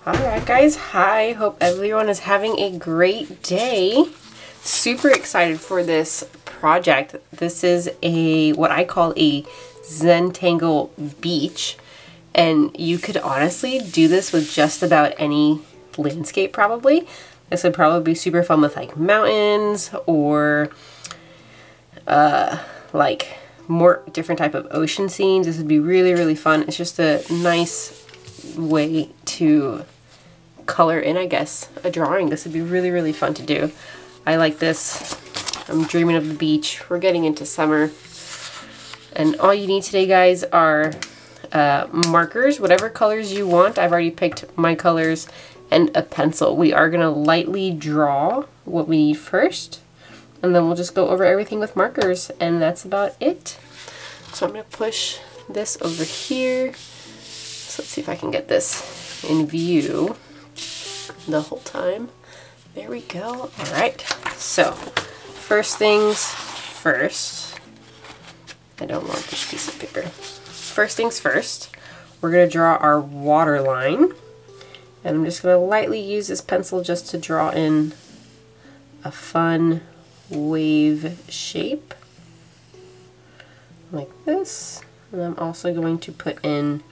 Alright guys, hi, hope everyone is having a great day. Super excited for this project. This is what I call a Zentangle beach, and you could honestly do this with just about any landscape probably. This would probably be super fun with like mountains or like more different type of ocean scenes. This would be really fun. It's just a nice way to color in, I guess, a drawing. This would be really fun to do. I like this. I'm dreaming of the beach. We're getting into summer. And all you need today, guys, are markers, whatever colors you want. I've already picked my colors, and a pencil. We are going to lightly draw what we need first, and then we'll just go over everything with markers, and that's about it. So I'm going to push this over here. So let's see if I can get this in view the whole time. There we go. All right. So first things first. I don't want this piece of paper. First things first, we're going to draw our water line. And I'm just going to lightly use this pencil just to draw in a fun wave shape like this. And I'm also going to put in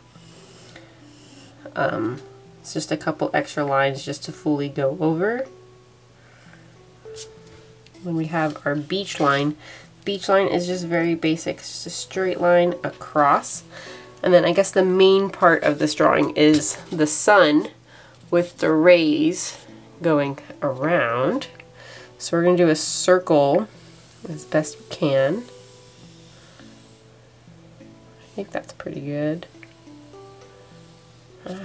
just a couple extra lines just to fully go over. When we have our beach line is just very basic. It's just a straight line across. And then I guess the main part of this drawing is the sun with the rays going around. So we're going to do a circle as best we can. I think that's pretty good. So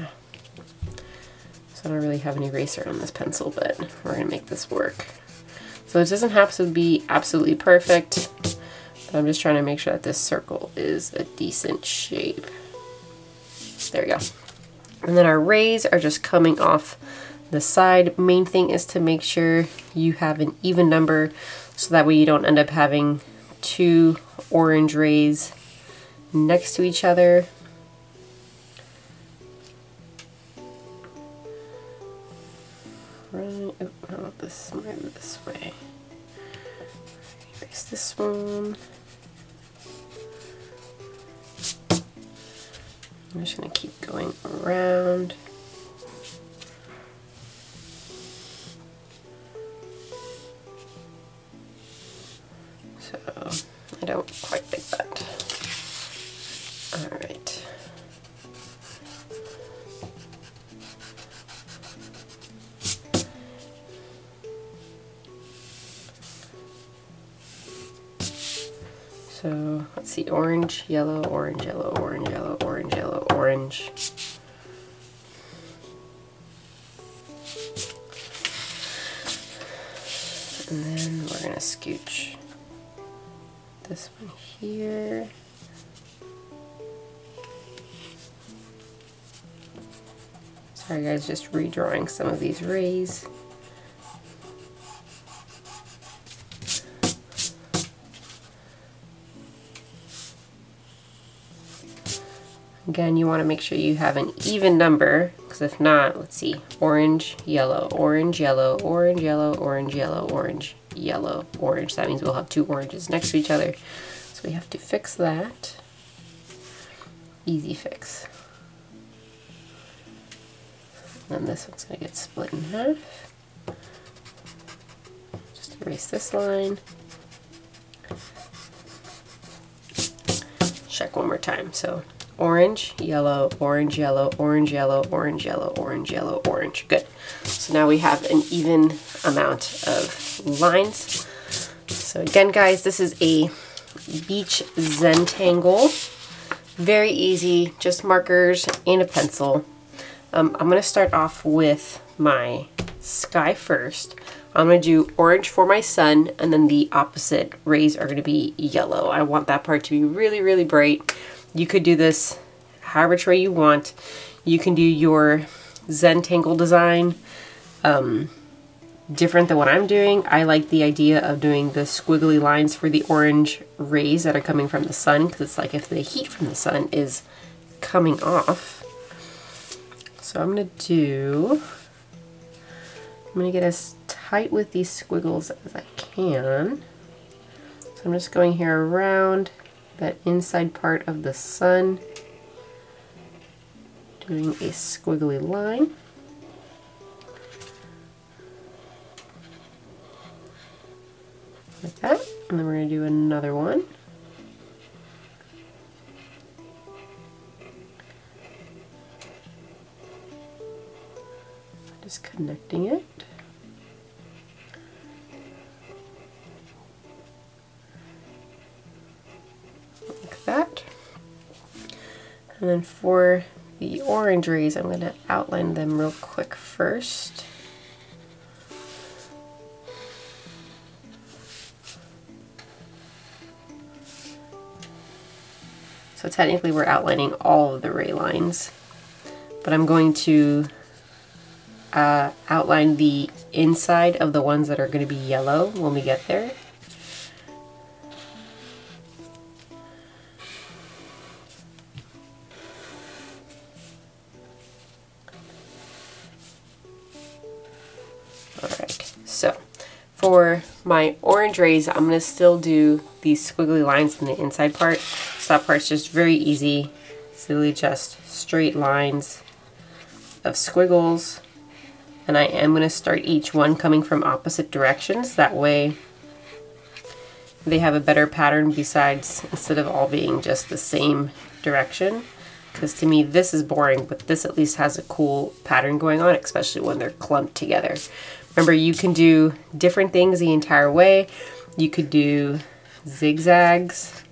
I don't really have an eraser on this pencil, but we're going to make this work. So it doesn't have to be absolutely perfect, but I'm just trying to make sure that this circle is a decent shape. There we go. And then our rays are just coming off the side. Main thing is to make sure you have an even number so that way you don't end up having two orange rays next to each other. Right, oh, how about this? Move this way. Erase this one. I'm just going to keep going around. So, I don't quite like that. Alright. So let's see, orange, yellow, orange, yellow, orange, yellow, orange, yellow, orange. And then we're going to scooch this one here. Sorry guys, just redrawing some of these rays. Again, you want to make sure you have an even number, because if not, let's see, orange, yellow, orange, yellow, orange, yellow, orange, yellow, orange, yellow, orange. That means we'll have two oranges next to each other. So we have to fix that. Easy fix. And then this one's going to get split in half. Just erase this line. Check one more time. So orange, yellow, orange, yellow, orange, yellow, orange, yellow, orange, yellow, orange. Good. So now we have an even amount of lines. So again, guys, this is a beach Zentangle. Very easy, just markers and a pencil. I'm going to start off with my sky first. I'm going to do orange for my sun, and then the opposite rays are going to be yellow. I want that part to be really bright. You could do this however way you want. You can do your Zentangle design different than what I'm doing. I like the idea of doing the squiggly lines for the orange rays that are coming from the sun, because it's like if the heat from the sun is coming off. So I'm going to get as tight with these squiggles as I can. So I'm just going here around that inside part of the sun, doing a squiggly line. Like that. And then we're going to do another one. Just connecting it. Like that. And then for the orange rays, I'm going to outline them real quick first. So technically we're outlining all of the ray lines, but I'm going to outline the inside of the ones that are going to be yellow when we get there. Alright, so for my orange rays, I'm going to still do these squiggly lines in the inside part. So that part's just very easy. It's really just straight lines of squiggles. And I am going to start each one coming from opposite directions. That way they have a better pattern besides, instead of all being just the same direction. Because to me this is boring, but this at least has a cool pattern going on, especially when they're clumped together. Remember, you can do different things the entire way. You could do zigzags.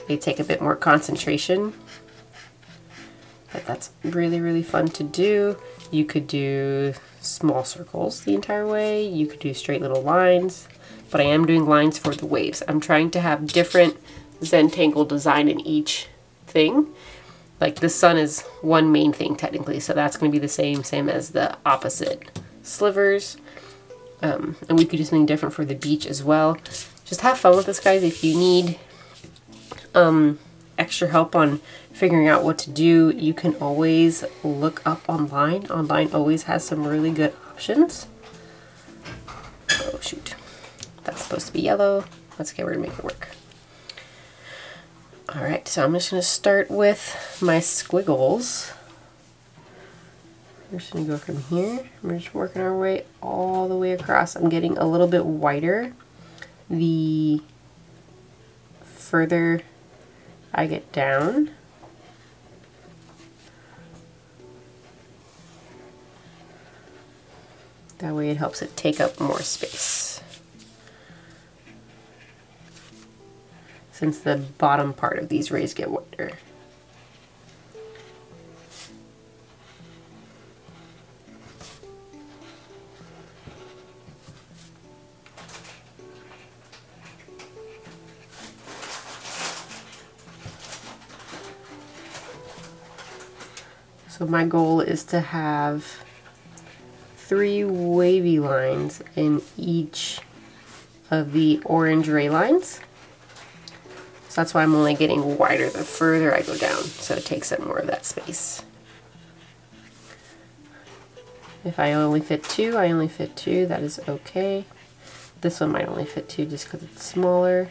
They take a bit more concentration, but that's really, really fun to do. You could do small circles the entire way. You could do straight little lines, but I am doing lines for the waves. I'm trying to have different Zentangle design in each thing. Like the sun is one main thing technically, so that's going to be the same as the opposite slivers. And we could do something different for the beach as well. Just have fun with this, guys. If you need extra help on figuring out what to do, you can always look up online. Online always has some really good options. Oh shoot, that's supposed to be yellow. That's okay, we're gonna make it work. Alright, so I'm just gonna start with my squiggles. We're just gonna go from here. We're just working our way all the way across. I'm getting a little bit wider the further I get down. That way it helps it take up more space, since the bottom part of these rays get wider. So my goal is to have 3 wavy lines in each of the orange ray lines. So that's why I'm only getting wider the further I go down, so it takes up more of that space. If I only fit 2, I only fit 2, that is okay. This one might only fit 2 just because it's smaller.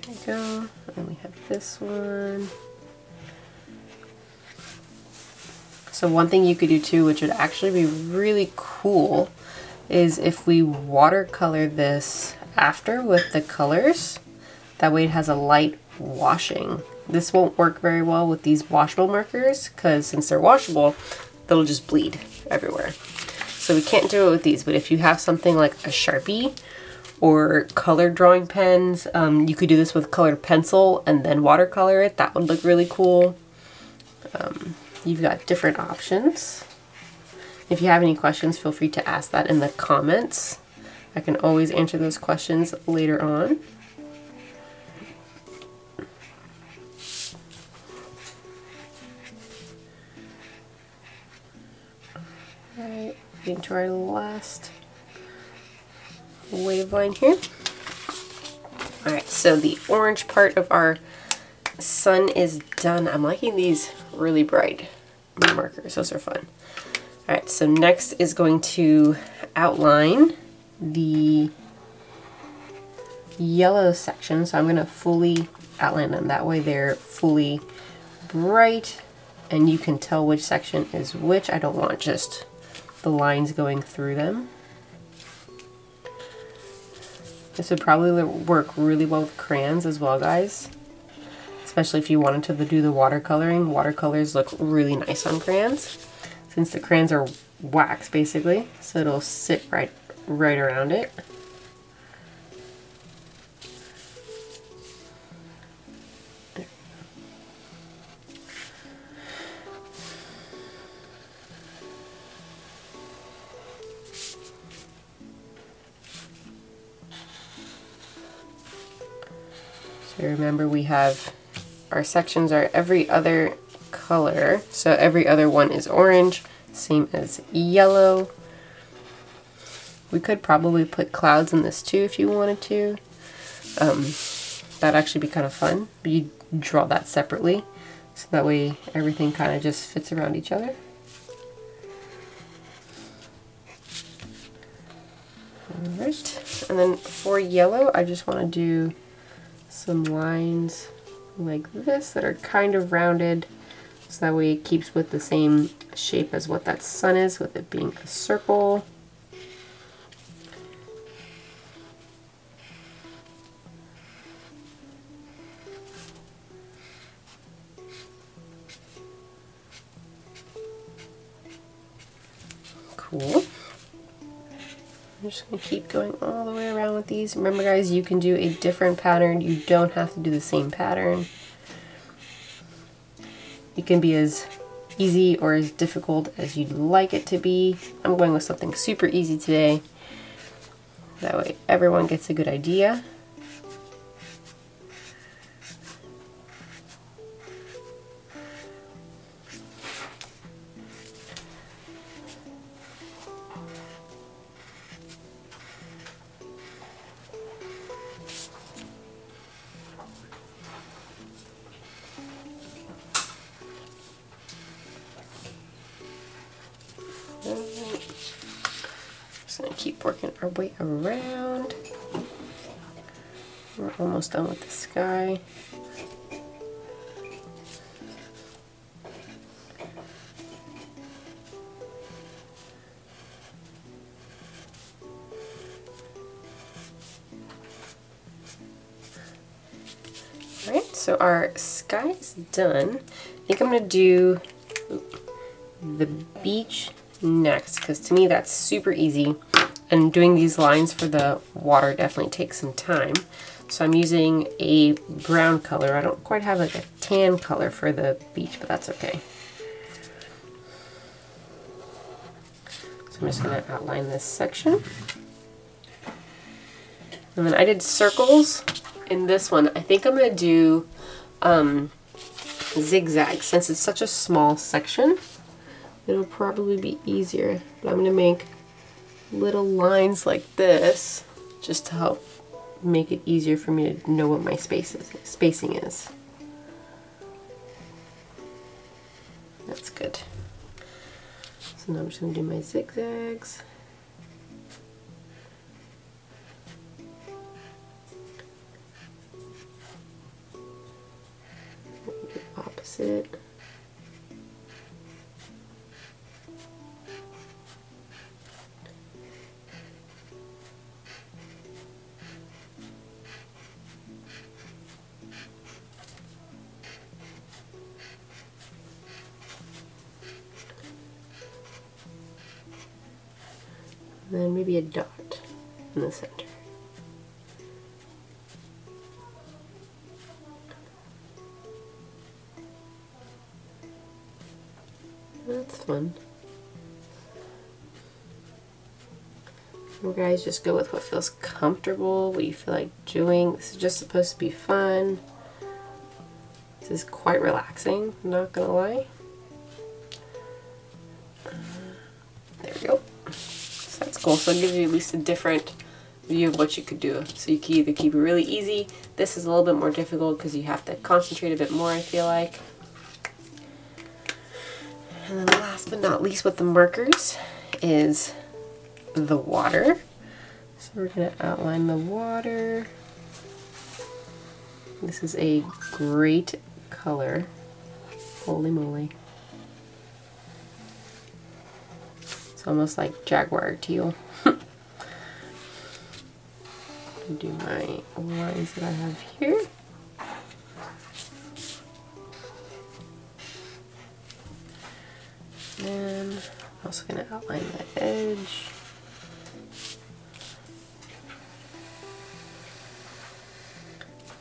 There we go. And we have this one. So one thing you could do too, which would actually be really cool, is if we watercolor this after with the colors. That way it has a light washing. This won't work very well with these washable markers, because since they're washable, they'll just bleed everywhere. So we can't do it with these, but if you have something like a Sharpie or colored drawing pens, you could do this with colored pencil and then watercolor it. That would look really cool. You've got different options. If you have any questions, feel free to ask that in the comments. I can always answer those questions later on. Alright, getting to our last wave line here. Alright, so the orange part of our sun is done. I'm liking these really bright markers. Those are fun. All right, so next is going to outline the yellow section. So I'm going to fully outline them. That way they're fully bright and you can tell which section is which. I don't want just the lines going through them. This would probably work really well with crayons as well, guys. Especially if you wanted to do the watercoloring. Watercolors look really nice on crayons, since the crayons are wax basically, so it'll sit right around it. So remember, we have our sections are every other color, so every other one is orange, same as yellow. We could probably put clouds in this too if you wanted to. That'd actually be kind of fun, but you draw that separately, so that way everything kind of just fits around each other. Alright, and then for yellow, I just want to do some lines like this that are kind of rounded, so that way it keeps with the same shape as what that sun is, with it being a circle. Cool. I'm just going to keep going all the way around with these. Remember guys, you can do a different pattern. You don't have to do the same pattern. It can be as easy or as difficult as you'd like it to be. I'm going with something super easy today. That way everyone gets a good idea. Just gonna keep working our way around. We're almost done with the sky. Alright, so our sky is done. I think I'm gonna do the beach next, because to me that's super easy, and doing these lines for the water definitely takes some time. So I'm using a brown color. I don't quite have like a tan color for the beach, but that's okay. So I'm just going to outline this section. And then I did circles in this one. I think I'm going to do zigzags, since it's such a small section. It'll probably be easier, but I'm going to make little lines like this just to help make it easier for me to know what my spacing is. That's good. So now I'm just going to do my zigzags. Opposite. And then maybe a dot in the center. That's fun. You guys just go with what feels comfortable, what you feel like doing. This is just supposed to be fun. This is quite relaxing, I'm not gonna lie. There we go. So that's cool. So it gives you at least a different view of what you could do. So you can either keep it really easy. This is a little bit more difficult because you have to concentrate a bit more, I feel like. And then last but not least with the markers is the water. So we're going to outline the water. This is a great color. Holy moly. It's almost like jaguar teal. Do my lines that I have here. And I'm also going to outline the edge.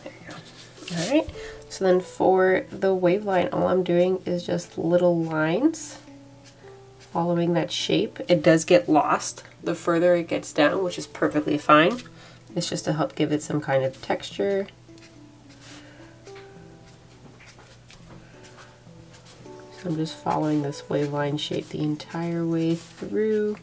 There you go. Alright, so then for the wave line, all I'm doing is just little lines following that shape. It does get lost the further it gets down, which is perfectly fine. It's just to help give it some kind of texture. So I'm just following this wave line shape the entire way through.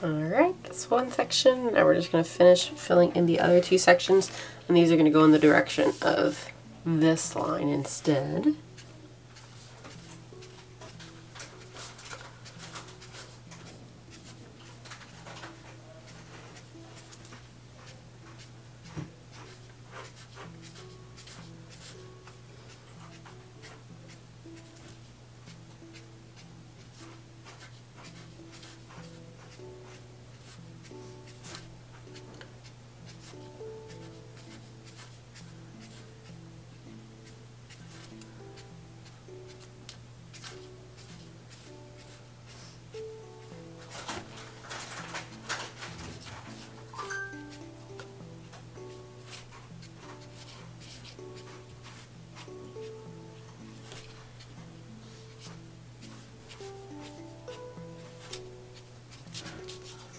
Alright, that's one section. Now we're just going to finish filling in the other two sections, and these are going to go in the direction of this line instead.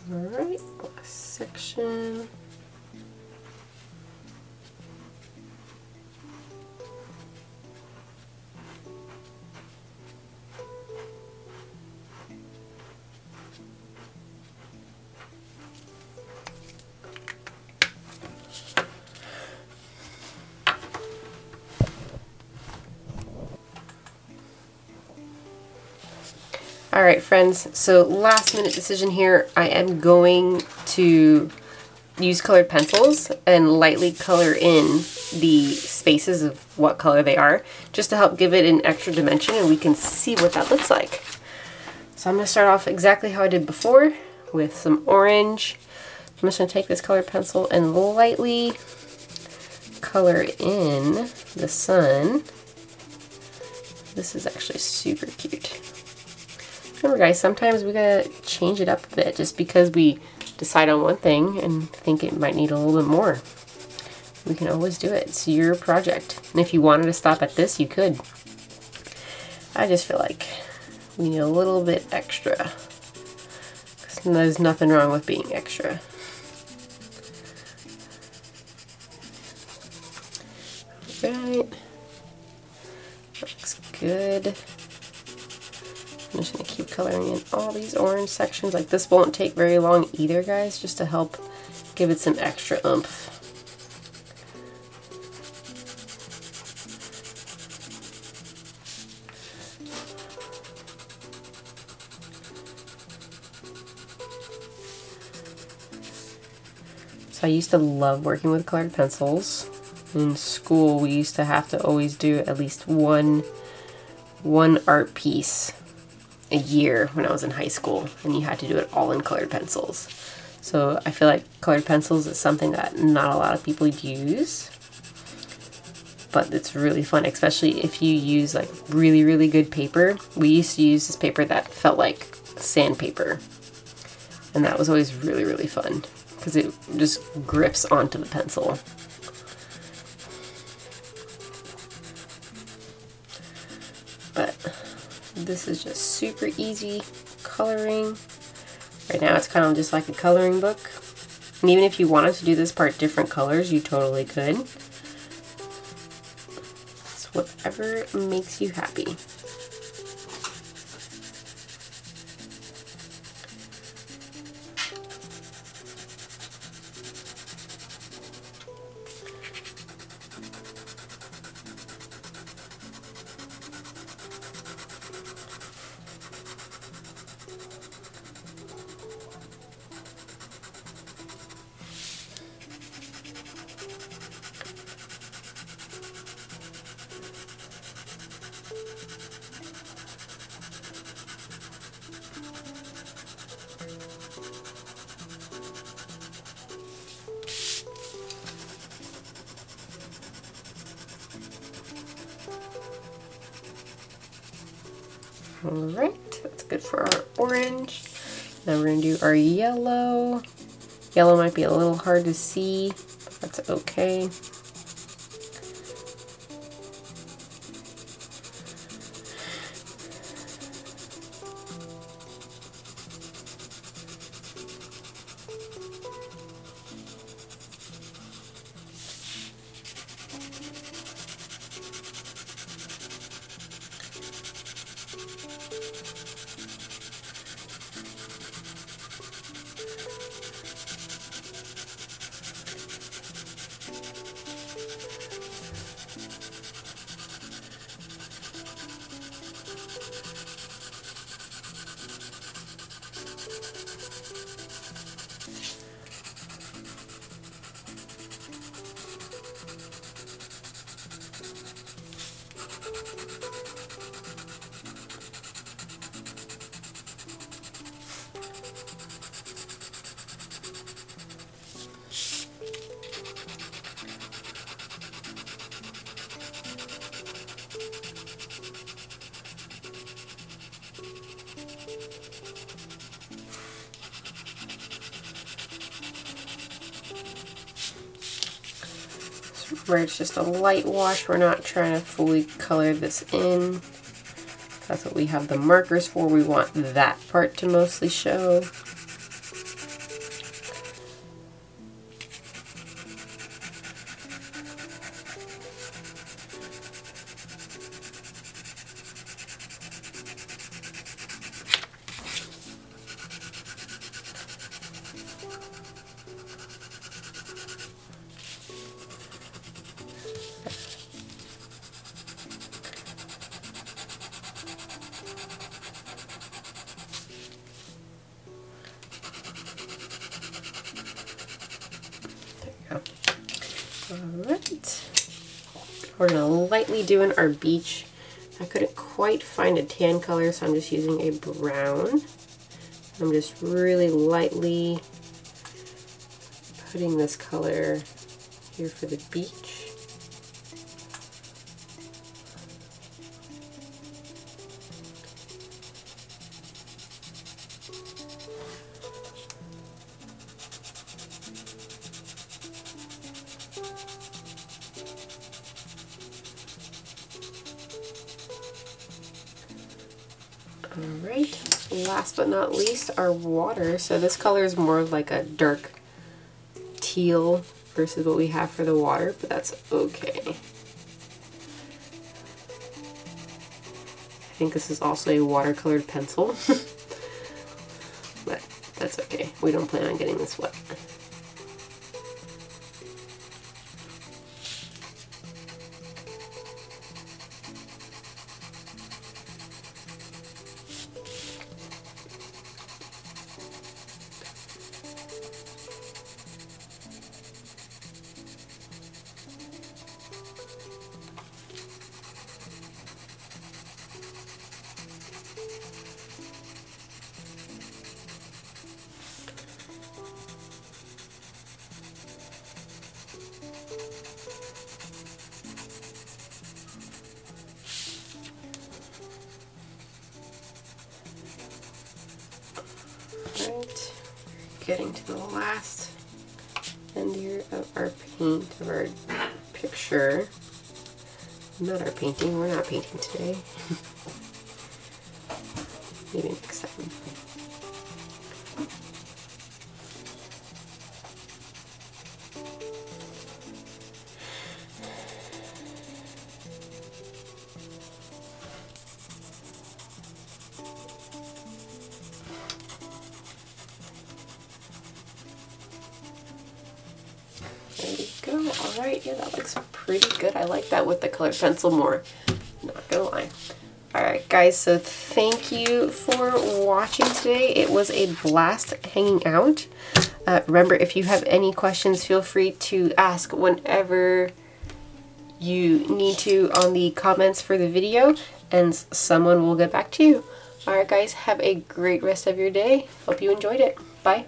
Alright, last section. Alright friends, so last minute decision here. I am going to use colored pencils and lightly color in the spaces of what color they are, just to help give it an extra dimension and we can see what that looks like. So I'm going to start off exactly how I did before with some orange. I'm just going to take this colored pencil and lightly color in the sun. This is actually super cute. Remember guys, sometimes we gotta change it up a bit just because we decide on one thing and think it might need a little bit more. We can always do it. It's your project. And if you wanted to stop at this, you could. I just feel like we need a little bit extra. 'Cause there's nothing wrong with being extra. Right. Looks good. I'm just going to keep coloring in all these orange sections. Like this won't take very long either, guys, just to help give it some extra oomph. So I used to love working with colored pencils. In school, we used to have to always do at least one art piece a year when I was in high school, and you had to do it all in colored pencils. So I feel like colored pencils is something that not a lot of people use, but it's really fun, especially if you use like really, really good paper. We used to use this paper that felt like sandpaper, and that was always really, really fun because it just grips onto the pencil. But this is just super easy coloring. Right now it's kind of just like a coloring book. And even if you wanted to do this part different colors, you totally could. It's whatever makes you happy. Alright, that's good for our orange. Now we're going to do our yellow. Yellow might be a little hard to see, but that's okay. Where it's just a light wash, we're not trying to fully color this in. That's what we have the markers for. We want that part to mostly show. Alright, we're going to lightly do in our beach. I couldn't quite find a tan color, so I'm just using a brown. I'm just really lightly putting this color here for the beach. Alright, last but not least, our water. So this color is more like a dark teal versus what we have for the water, but that's okay. I think this is also a watercolored pencil, but that's okay. We don't plan on getting this wet. Alright, getting to the last end here of our paint, of our picture. Not our painting, we're not painting today. Maybe next time. There you go. Alright, yeah, that looks pretty good. I like that with the colored pencil more. Not gonna lie. Alright guys, so thank you for watching today. It was a blast hanging out. Remember, if you have any questions, feel free to ask whenever you need to on the comments for the video, and someone will get back to you. Alright guys, have a great rest of your day. Hope you enjoyed it. Bye.